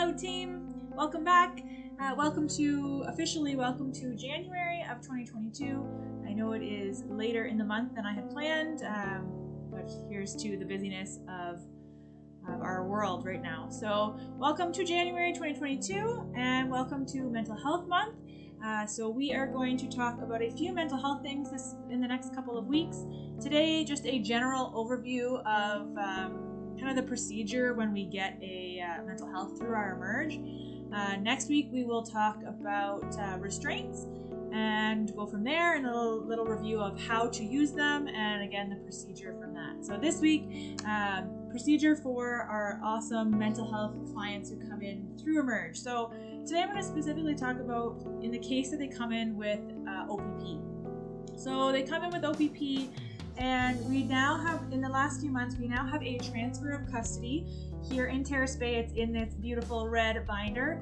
Hello team, welcome back. Welcome to January of 2022. I know it is later in the month than I had planned, but here's to the busyness of our world right now. So welcome to January 2022 and welcome to Mental Health Month. So we are going to talk about a few mental health things in the next couple of weeks. Today, just a general overview of kind of the procedure when we get a mental health through our emerge. Next week we will talk about restraints and go from there, and a little review of how to use them, and again the procedure from that. So this week, procedure for our awesome mental health clients who come in through emerge. So today I'm going to specifically talk about in the case that they come in with OPP. So they come in with OPP, and we now have, in the last few months, we now have a transfer of custody here in Terrace Bay. It's in this beautiful red binder.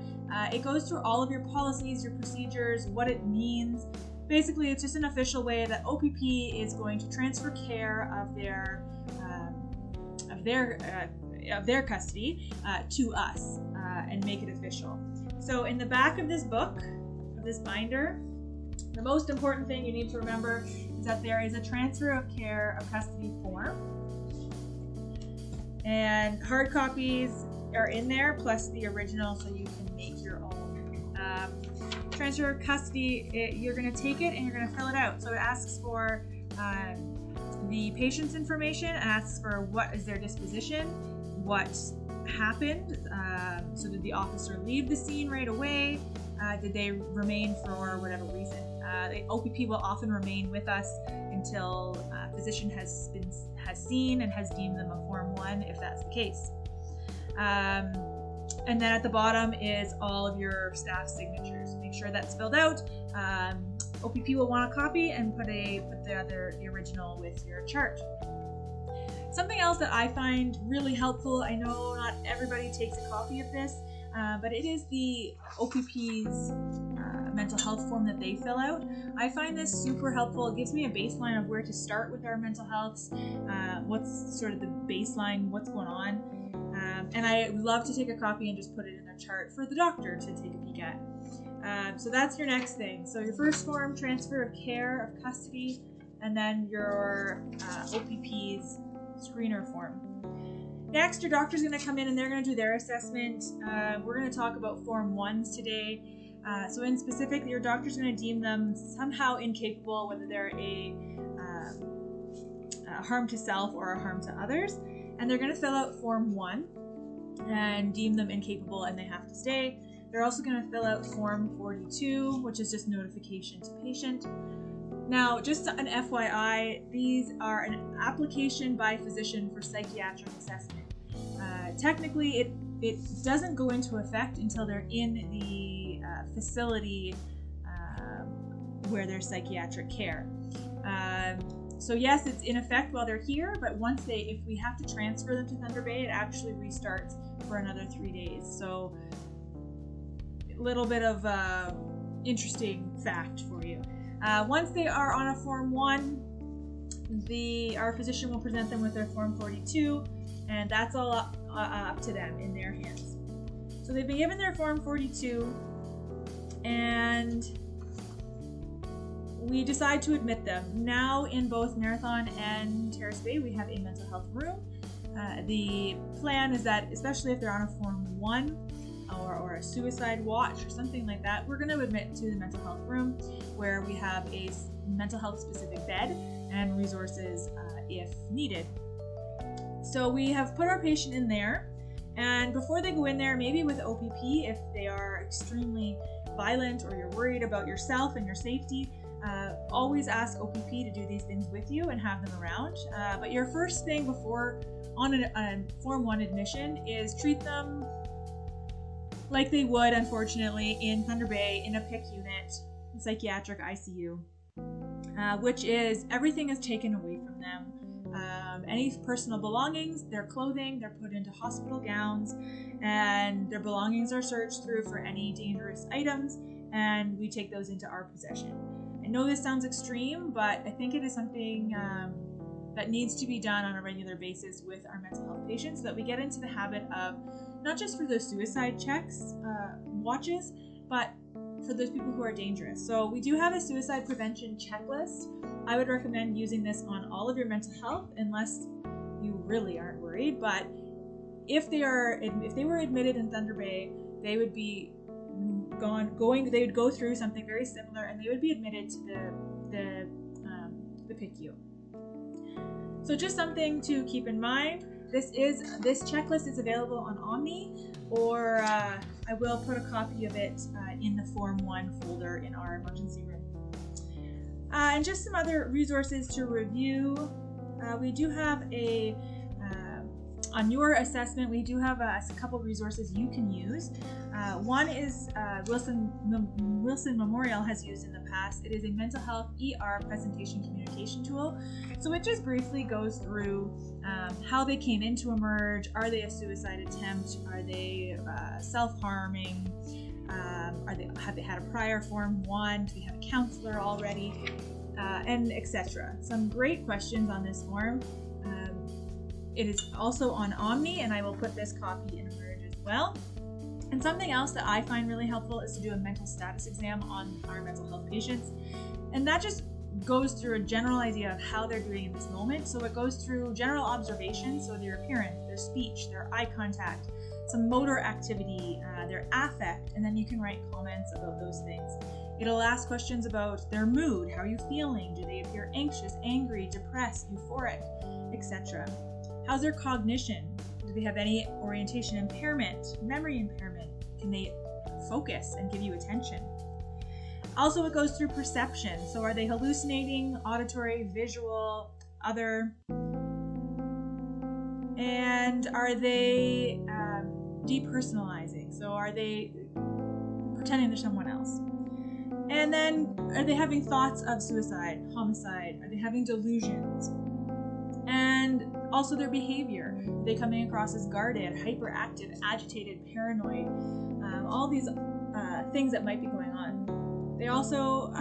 It goes through all of your policies, your procedures, what it means. Basically, it's just an official way that OPP is going to transfer care of their custody to us and make it official. So in the back of this book, of this binder, the most important thing you need to remember is that there is a transfer of care of custody form, and hard copies are in there plus the original, so you can make your own. Transfer of custody, you're going to take it and you're going to fill it out. So it asks for the patient's information, asks for what is their disposition, what happened, so did the officer leave the scene right away, did they remain for whatever reason. The OPP will often remain with us until a physician has seen and has deemed them a Form 1, if that's the case. And then at the bottom is all of your staff signatures. Make sure that's filled out. OPP will want a copy and put the original with your chart. Something else that I find really helpful, I know not everybody takes a copy of this, but it is the OPP's mental health form that they fill out. I find this super helpful. It gives me a baseline of where to start with our mental health, what's sort of the baseline, what's going on. And I love to take a copy and just put it in a chart for the doctor to take a peek at. So that's your next thing. So your first form, transfer of care of custody, and then your OPP's screener form. Next, your doctor's going to come in and they're going to do their assessment. We're going to talk about Form 1s today. So in specific, your doctor's going to deem them somehow incapable, whether they're a harm to self or a harm to others. And they're going to fill out Form 1 and deem them incapable and they have to stay. They're also going to fill out Form 42, which is just notification to patient. Now, just an FYI, these are an application by physician for psychiatric assessment. Technically, it doesn't go into effect until they're in the facility where there's psychiatric care. So yes, it's in effect while they're here, but if we have to transfer them to Thunder Bay, it actually restarts for another 3 days. So a little bit of interesting fact for you. Once they are on a Form 1, our physician will present them with their Form 42, and that's all up to them in their hands. So they've been given their Form 42, and we decide to admit them. Now in both Marathon and Terrace Bay, we have a mental health room. The plan is that, especially if they're on a Form 1, or a suicide watch or something like that, we're going to admit to the mental health room where we have a mental health specific bed and resources if needed. So we have put our patient in there, and before they go in there, maybe with OPP, if they are extremely violent or you're worried about yourself and your safety, always ask OPP to do these things with you and have them around. But your first thing before on a Form 1 admission is treat them like they would, unfortunately, in Thunder Bay, in a PIC unit, psychiatric ICU, which is everything is taken away from them. Any personal belongings, their clothing, they're put into hospital gowns, and their belongings are searched through for any dangerous items, and we take those into our possession. I know this sounds extreme, but I think it is something that needs to be done on a regular basis with our mental health patients, so that we get into the habit of not just for those suicide checks, watches, but for those people who are dangerous. So we do have a suicide prevention checklist. I would recommend using this on all of your mental health, unless you really aren't worried. But if they were admitted in Thunder Bay, they would be they would go through something very similar, and they would be admitted to the PICU. So just something to keep in mind. This checklist is available on Omni, or I will put a copy of it in the Form 1 folder in our emergency room. And just some other resources to review. We do have on your assessment, we do have a couple resources you can use. One is Wilson Memorial has used in the past. It is a mental health ER presentation communication tool. So it just briefly goes through how they came into Emerge. Are they a suicide attempt? Are they self-harming? Have they had a prior Form 1? Do they have a counselor already? And etc. Some great questions on this form. It is also on Omni, and I will put this copy in Emerge as well. And something else that I find really helpful is to do a mental status exam on our mental health patients. And that just goes through a general idea of how they're doing in this moment. So it goes through general observations, so their appearance, their speech, their eye contact, some motor activity, their affect, and then you can write comments about those things. It'll ask questions about their mood. How are you feeling? Do they appear anxious, angry, depressed, euphoric, etc.? How's their cognition? Do they have any orientation impairment, memory impairment? Can they focus and give you attention? Also, it goes through perception. So are they hallucinating, auditory, visual, other? And are they depersonalizing? So are they pretending they're someone else? And then are they having thoughts of suicide, homicide? Are they having delusions? And also their behavior. Are they coming across as guarded, hyperactive, agitated, paranoid? All these things that might be going on. They also,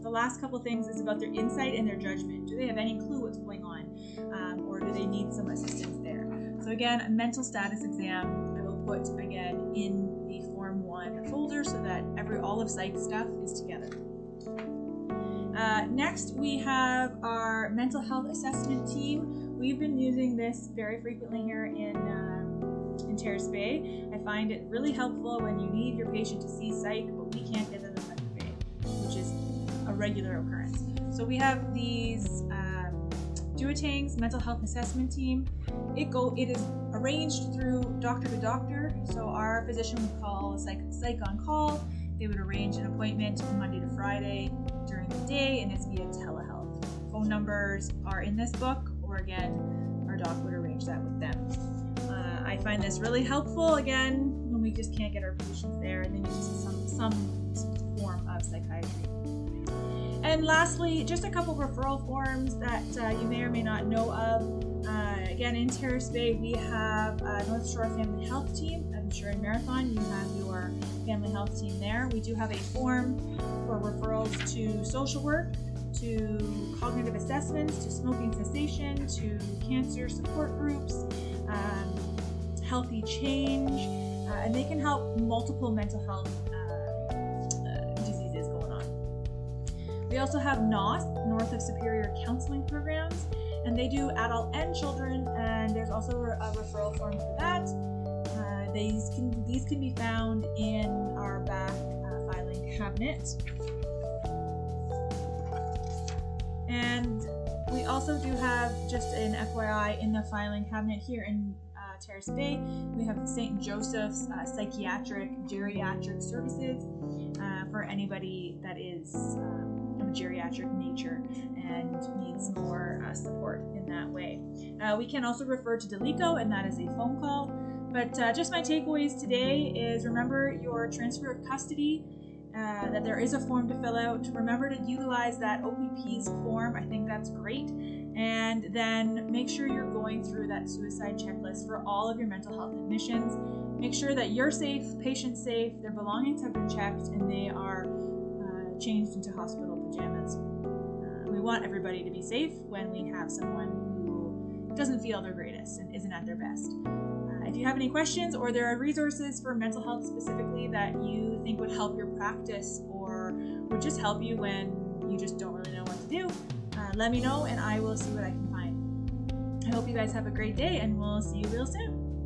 the last couple things is about their insight and their judgment. Do they have any clue what's going on? Or do they need some assistance there? So again, a mental status exam, I will put again in the Form 1 folder so that all of psych stuff is together. Next, we have our mental health assessment team. We've been using this very frequently here in Terrace Bay. I find it really helpful when you need your patient to see psych, but we can't get them in Thunder Bay, which is a regular occurrence. So we have these Duotang's mental health assessment team. It is arranged through doctor to doctor. So our physician would call psych on call. They would arrange an appointment Monday to Friday during the day, and it's via telehealth. Phone numbers are in this book, or again, our doc would arrange that with them. I find this really helpful, again, when we just can't get our patients there, and they need some form of psychiatry. And lastly, just a couple referral forms that you may or may not know of. Again, in Terrace Bay, we have North Shore Family Health Team. I'm sure in Marathon, you have your family health team there. We do have a form for referrals to social work, to cognitive assessments, to smoking cessation, to cancer support groups, healthy change, and they can help multiple mental health diseases going on. We also have NOS, North of Superior Counseling Programs, and they do adult and children, and there's also a referral form for that. These can be found in our back filing cabinet. And we also do have, just an FYI, in the filing cabinet here in Terrace Bay, we have St. Joseph's psychiatric geriatric services for anybody that is of a geriatric nature and needs more support in that way. We can also refer to Delico, and that is a phone call. But just my takeaways today is, remember your transfer of custody, that there is a form to fill out. Remember to utilize that OPP's form. I think that's great. And then make sure you're going through that suicide checklist for all of your mental health admissions. Make sure that you're safe, patient's safe, their belongings have been checked, and they are changed into hospital pajamas. We want everybody to be safe when we have someone who doesn't feel their greatest and isn't at their best. If you have any questions or there are resources for mental health specifically that you think would help your practice or would just help you when you just don't really know what to do, let me know and I will see what I can find. I hope you guys have a great day and we'll see you real soon.